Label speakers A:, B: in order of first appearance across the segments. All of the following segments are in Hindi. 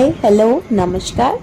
A: हाय हेलो नमस्कार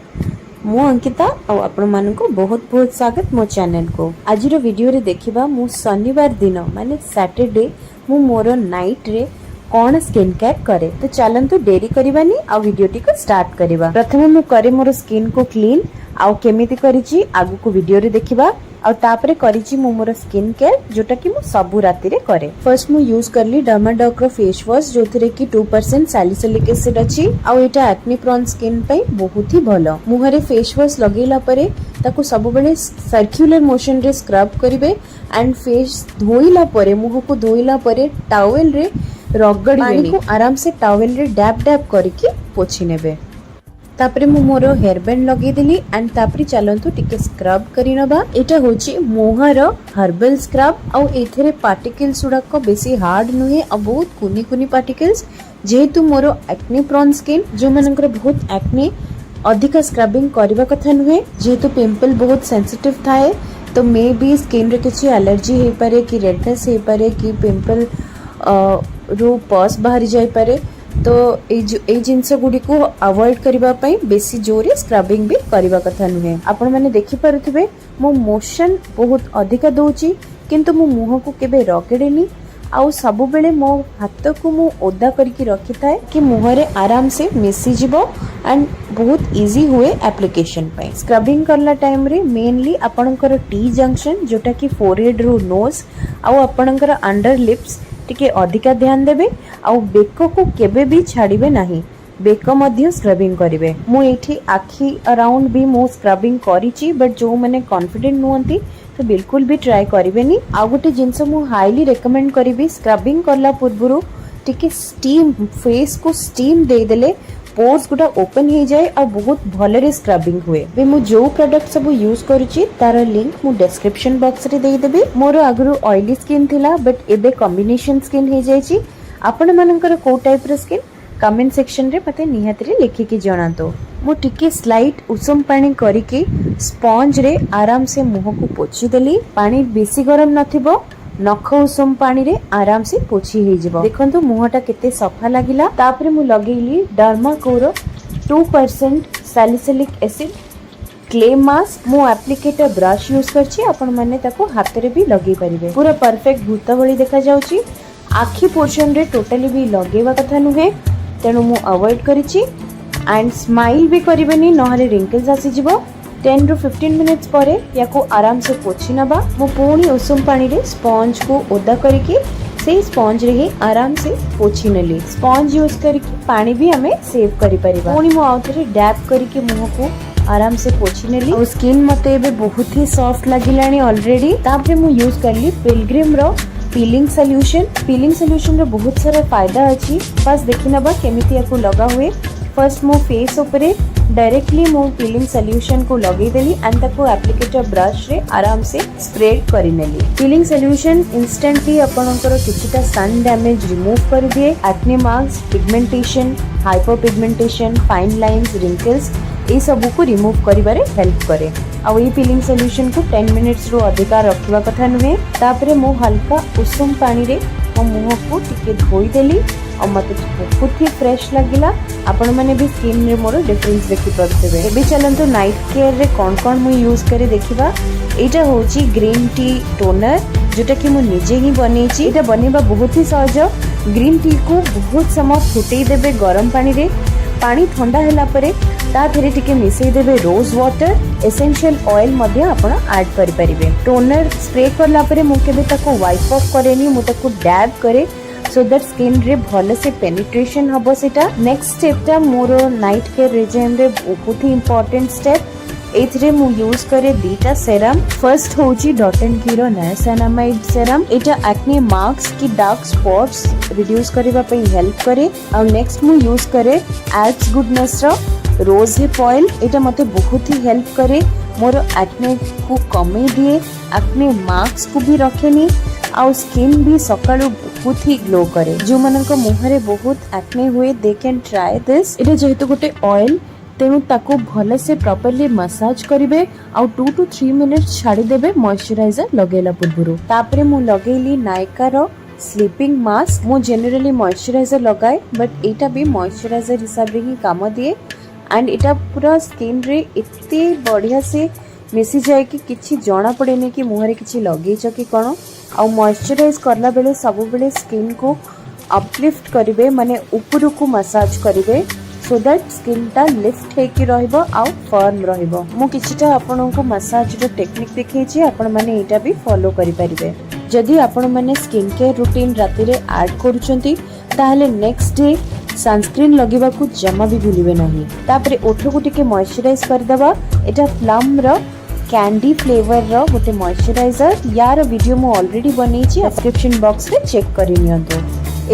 A: मु अंकिता और आपण मानको बहुत बहुत स्वागत मो चैनल को। आज वीडियो रे देखिबा मु शनिवार दिन माने सैटरडे मु मोर नाइट रे कौन स्किन केयर करे। तो चलंतु देरी करबानी आ वीडियो टी को स्टार्ट करबा। प्रथमे मु करे मोर स्किन को क्लीन आ केमिति करिछि आगु को वीडियो रे देखिबा। और तापरे करिछि मु मोर स्किन केयर जोटा कि मु सबु राति रे करे। फर्स्ट मु यूज करली डर्माडॉक रो फेस वॉश जोथिरे कि 2% सैलिसिलिक एसिड अछि आ एटा एक्ने प्रोन स्किन पे बहुत ही भलो। मुहरे फेस वॉश लगेला परे ताको सब बेले सर्कुलर मोशन रे स्क्रब करिवे एंड फेस धोइला परे मुह को धोइला परे टॉवेल रे रगड़ी पानी को आराम से टॉवेल रे डैब डैब करके पोछि नेबे। तापरे मु मोर हेयर बैंड लगे देली एंड तापरे चलंतु टिके स्क्रब करि नबा। एटा होची मोहर हर्बल स्क्रब आ एथरे पार्टिकल्स उडा को बेसी हार्ड नुहे आ बहुत कुनी कुनी पार्टिकल्स जेहेतु मोर एक्ने प्रोन स्किन जो मनकर बहुत एक्ने अधिक स्क्रबिंग करबा कथा नुहे जेहेतु पिंपल बहुत सेंसिटिव थाए तो मे बी स्किन रे किछि एलर्जी हे पारे कि रेडनेस हे पारे कि पिंपल रो पस बाहरी जाय पारे। तो ए जिनस गुडी को अवॉइड करबा पई बेसी जोरे स्क्रबिंग भी करबा कथा नुहे। आपण माने देखि पारुथिबे मो मोशन बहुत अधिक दोची किंतु मो मुह को केबे रगड़ेनी आउ सब बेले मो हाथ को मो ओदा करके रखी थाए कि मुह रे आराम से मिसी जिवो एंड बहुत इजी हुए एप्लीकेशन पे। स्क्रबिंग करला टाइम रे मेनली आपनकर टी जंक्शन जोटा कि फोरहेड रो नोज आउ आपनकर अंडर लिप्स टिके अधिका ध्यान देबे आउ बेको को केबे भी छाड़िबे नाही। बेको मध्य स्क्रबिंग करिवे। मु एठी आखी अराउंड भी मु स्क्रबिंग करिची बट जो माने कॉन्फिडेंट नुहंती तो बिल्कुल भी ट्राई करिवेनी। आ गोटे जिंस मु हाईली रेकमेंड करिवि स्क्रबिंग करला पूर्वरु टिके स्टीम फेस को स्टीम दे देले पोर्स गुटा ओपन हो जाए और बहुत भलरे स्क्रबिंग हुए। बे मु जो प्रोडक्ट सब यूज करूची तार लिंक मु डिस्क्रिप्शन बॉक्स रे दे देबे। मोर आगरु ऑयली स्किन थिला बट एबे कॉम्बिनेशन स्किन हे जायची। आपण मानकर को टाइप रो स्किन कमेंट सेक्शन रे पते निहात रे लिखि के जणातो। मु टिके स्लाइट उषम पानी करिके स्पंज रे आराम से मुह को पोछि देली। पानी बेसी गरम नथिबो नख उषम पानी रे आराम से पोछि हे जिवो। देखंतु मुहटा केते सफा लागिला। तापरे मु लगेली डर्माकोर 2% सैलिसिलिक एसिड क्ले मास्क। मु एप्लीकेटर ब्रश यूज करछि आपण माने ताको हाथ रे भी लगे परिबे। पूरा परफेक्ट भूत भली देखा जाउची। आखी पोर्शन रे टोटली भी लगेवा कथा नुहे तेनु मु अवॉइड करिछि एंड स्माइल भी करिबेनी नहले रिंकल्स आसी जिवो। 10 ରୁ 15 मिनिट्स परे याको आराम से पोछि नबा। मु पुणी उषम पानी रे स्पंज को ओदा करके से स्पंज रे ही आराम से पोछि नेली। स्पंज यूज करके पानी भी हमें सेव करि परिबा। पुणी मु आउथरे डैब करके मुह को आराम से पोछि नेली और स्किन मते एबे बहुत ही सॉफ्ट लागिलानी ऑलरेडी। तापरे मु यूज करली पिलग्रिम रो पीलिंग सॉल्यूशन। पीलिंग सॉल्यूशन रो बहुत सारा फायदा अछि बस देखि नबा केमिति याको लगा हुए। फर्स्ट मो फेस ऊपरे डायरेक्टली मो पीलिंग सॉल्यूशन को लगे देली एंड ताको एप्लीकेटर ब्रश रे आराम से स्प्रेड करि नेली। पीलिंग सॉल्यूशन इंस्टेंटली आपनकर किछिटा सन डैमेज रिमूव कर दिए। Acne marks pigmentation hyper pigmentation fine lines wrinkles ए सब को रिमूव करिबारे हेल्प करे। आ ये पीलिंग सॉल्यूशन को 10 मिनिट्स रो अधिका रखिबा कथा नुहे। तापरे मो हल्का उषम पानी रे मो मुह को टिके धोई देली और मते बहुत ही फ्रेश लागिला। आपण माने भी स्किन रे मोर डिफरेंस देखि परथबे। एबे चलंतु नाइट केयर रे कोन मु यूज करे देखिबा। एटा होची ग्रीन टी टोनर जोटा कि मु निजे ही बनेची। एटा बनेबा बहुत ही सहज। ग्रीन टी को बहुत समय फुटई देबे गरम पानी रे। पानी ठंडा होला परे ता थेरे टिके मिसई देबे रोज वाटर एसेंशियल ऑयल मध्ये आपण ऐड करि परिबे। टोनर स्प्रे करला परे मु केबे ताको वाइप ऑफ करेनी मु ताको डैब करे सो दैट स्किन रे भले से पेनिट्रेशन हबो। सेटा नेक्स्ट स्टेप ता मोर नाइट केयर रेजिम रे बहुत ही इंपोर्टेंट स्टेप। एथरे मु यूज करे दीटा सेरम। फर्स्ट होची dot and कीरो niacinamide serum. Etah acne marks की डार्क स्पॉट्स रिड्यूस करबा पे हेल्प करे। और नेक्स्ट मु यूज करे एल्प्स गुडनेस रो रोज हिप ऑयल। एटा मते बहुत ही हेल्प करे मोर एक्ने को कमे दिए एक्ने मार्क्स को भी रखेनी और स्किन भी सकाळु बहुत ही ग्लो करे। जो मनक मुह रे बहुत एक्ने हुए दे कैन ट्राई दिस। एटा जेहेतु गोटे ऑयल तेणु ताको भले से प्रॉपर्ली मसाज करिवे और 2 to 3 मिनिट्स छाड़ी देबे मॉइस्चराइजर लगेला पूर्वरु। तापरे मु लगेली नायका रो स्लीपिंग मास्क। मु जनरली मॉइस्चराइजर लगाए बट एटा भी मॉइस्चराइजर हिसाब रे ही काम दिए एंड इटा पूरा स्किन रे इतने बढ़िया से मिसी जाए कि किछि जना पड़ेनी कि मुहरे किछि लगेइछ कि कोन। आ मॉइस्चराइज करला बेले सब बेले स्किन को अपलिफ्ट करिवे माने ऊपर को मसाज करिवे सो दैट स्किन टा लिफ्ट हेकी रहइबो आ फर्म रहइबो। मु किछिटा आपन को मसाज रो टेक्निक देखै छी, आपन माने एटा भी फॉलो करि परिबे। जदि आपन माने स्किन केयर रूटीन राति रे ऐड करूचंती ताहले नेक्स्ट डे सनस्क्रीन लगेबा को जमा भी भूलिबे नहीं। तापरे ओठ को टिके मॉइस्चराइज कर देबा। एटा प्लम रो कैंडी फ्लेवर रो गोटे मॉइस्चराइजर, यार वीडियो मु ऑलरेडी बनै छी, डिस्क्रिप्शन बॉक्स रे चेक करि नियंतो।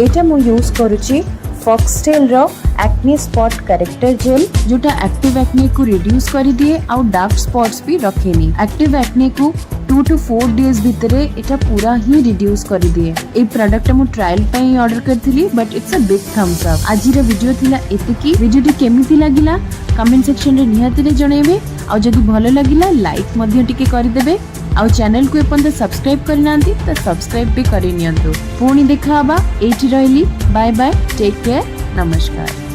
A: एटा मु यूज करू छी फॉक्सटेल रो एक्ने स्पॉट करेक्टर जेल, जोटा एक्टिव एक्ने को रिड्यूस कर दिए और डार्क स्पॉट्स भी रखेनी। एक्टिव एक्ने को 2 to 4 डेज भितरे एटा पूरा ही रिड्यूस कर दिए। ए प्रोडक्ट मु ट्रायल पे ऑर्डर करथिली but it's a big thumbs up. आज रो वीडियो थिला एतिकी। वीडियोटी केमिति लागिला कमेंट सेक्शन रे निहाती रे जणेबे और जदि भलो लागिला लाइक मध्य टिके करि देबे और चैनल को एपन सब्सक्राइब करनांती तो सब्सक्राइब भी करि नियंतु। पुणी देखा हबा एठी रहली। बाय बाय, टेक केयर, नमस्कार।